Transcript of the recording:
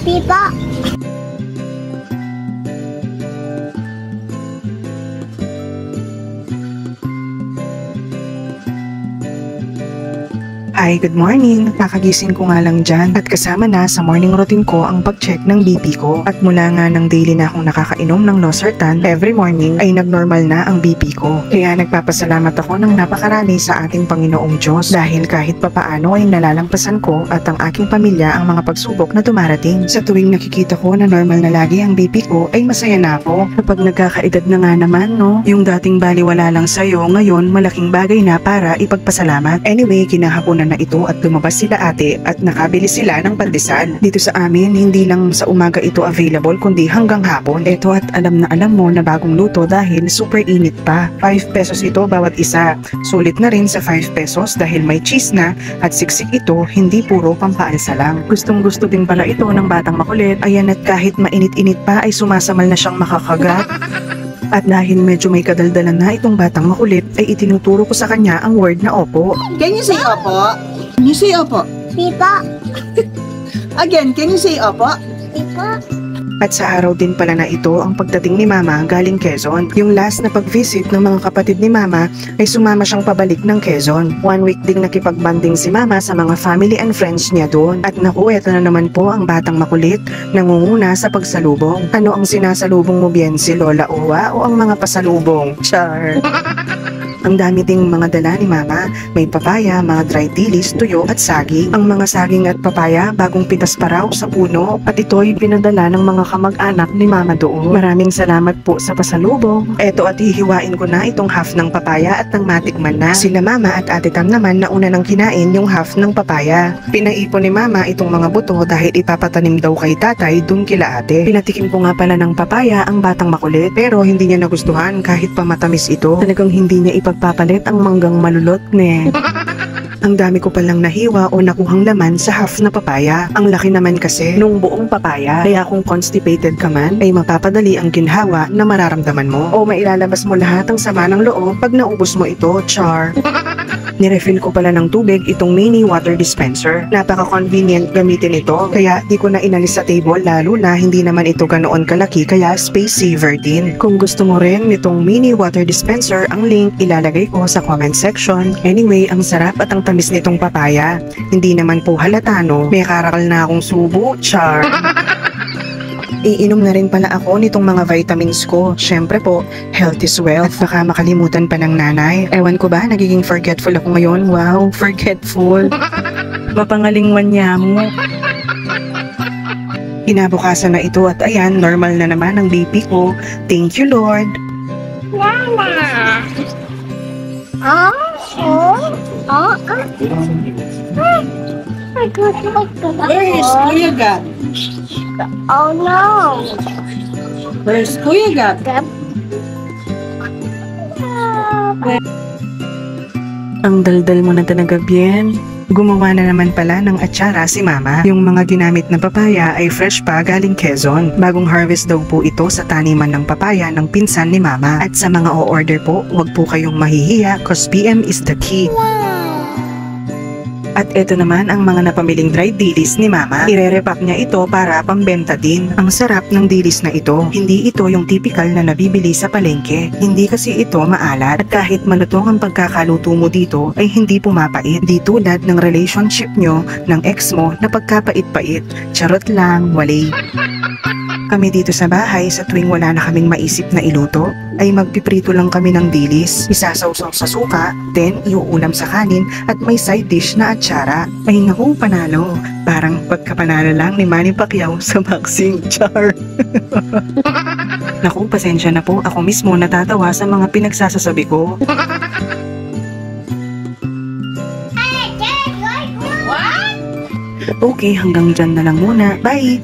Di po. Hi, good morning. Kakagising ko nga lang dyan at kasama na sa morning routine ko ang pag-check ng BP ko. At mula nga ng daily na akong nakakainom ng Losartan every morning ay nagnormal na ang BP ko. Kaya nagpapasalamat ako ng napakarami sa ating Panginoong Diyos dahil kahit papaano ay nalalampasan ko at ang aking pamilya ang mga pagsubok na dumarating. Sa tuwing nakikita ko na normal na lagi ang BP ko ay masaya na ako. Kapag nagkakaedad na nga naman, no? Yung dating baliwala lang sa'yo, ngayon malaking bagay na para ipagpasalamat. Anyway, kinahaponan na ito at lumabas sila ate at nakabili sila ng pandesal. Dito sa amin, hindi lang sa umaga ito available kundi hanggang hapon. Ito at alam na alam mo na bagong luto dahil super init pa. 5 pesos ito bawat isa. Sulit na rin sa 5 pesos dahil may cheese na at siksik ito, hindi puro pampaalsa lang. Gustong gusto din pala ito ng batang makulit. Ayan at kahit mainit-init pa ay sumasamal na siyang makakagat. At dahil medyo may kadaldalan na itong batang makulit, ay itinuturo ko sa kanya ang word na opo. Can you say opo? Can you say opo? Di po. Again, can you say opo? Di po. At sa araw din pala na ito ang pagdating ni Mama galing Quezon. Yung last na pag-visit ng mga kapatid ni Mama ay sumama siyang pabalik ng Quezon. 1 week ding nakipag-banding si Mama sa mga family and friends niya doon. At naku, eto na naman po ang batang makulit, nangunguna sa pagsalubong. Ano ang sinasalubong mo bien, si Lola Owa o ang mga pasalubong? Char! Ang dami ding mga dala ni Mama. May papaya, mga dried dilis, tuyo at saging. Ang mga saging at papaya bagong pitas pa raw sa puno at ito'y pinadala ng mga kamag-anak ni Mama doon. Maraming salamat po sa pasalubong. Eto at hihiwain ko na itong half ng papaya at nang matikman na. Sila Mama at Ate Tam naman nauna nang kinain yung half ng papaya. Pinaipon ni Mama itong mga buto dahil ipapatanim daw kay tatay dun kila ate. Pinatikim ko nga pala ng papaya ang batang makulit pero hindi niya nagustuhan kahit pa matamis ito. Talagang hindi niya ipagpapalit ang manggang malulot ne. Ang dami ko palang nahiwa o nakuhang laman sa half na papaya. Ang laki naman kasi nung buong papaya. Kaya kung constipated ka man, ay mapapadali ang ginhawa na mararamdaman mo. O mailalabas mo lahat ang sama ng loob pag naubos mo ito, char. Nirefill ko pala ng tubig itong mini water dispenser. Napaka-convenient gamitin ito, kaya di ko na inalis sa table lalo na hindi naman ito ganoon kalaki kaya space saver din. Kung gusto mo rin nitong mini water dispenser, ang link ilalagay ko sa comment section. Anyway, ang sarap at ang tamis nitong papaya. Hindi naman po halata no, may karakal na akong subo, char. Iinom na rin pala ako nitong mga vitamins ko. Syempre po, health is wealth. Baka makalimutan pa ng nanay. Ewan ko ba, nagiging forgetful ako ngayon. Wow, forgetful. Mapangalingwan niya mo. Kinabukasan na ito at ayan, normal na naman ang BP ko. Thank you, Lord. Mama. Where is Kuya Gab? Oh no. Where's Kuya Gab? Ang daldal mo na talaga, Bien. Gumawa na naman pala ng atsara si Mama. Yung mga ginamit na papaya ay fresh pa galing Quezon. Bagong harvest daw po ito sa taniman ng papaya ng pinsan ni Mama. At sa mga o-order po, huwag po kayong mahihiya cause PM is the key. At eto naman ang mga napamiling dried dilis ni Mama. Ire-repack niya ito para pambenta din. Ang sarap ng dilis na ito. Hindi ito yung typical na nabibili sa palengke. Hindi kasi ito maalat. At kahit malutong ang pagkakaluto mo dito ay hindi pumapait. Di tulad ng relationship nyo ng ex mo na pagkapait-pait. Charot lang, wali. Kami dito sa bahay sa tuwing wala na kaming maisip na iluto ay magpiprito lang kami ng dilis, isasawsaw sa suka, then iuulam sa kanin at may side dish na atsara. Ay naku, panalo. Parang pagkapanalo lang ni Manny Pacquiao sa boxing, char. Naku, pasensya na po. Ako mismo natatawa sa mga pinagsasasabi ko. Okay, hanggang dyan na lang muna. Bye!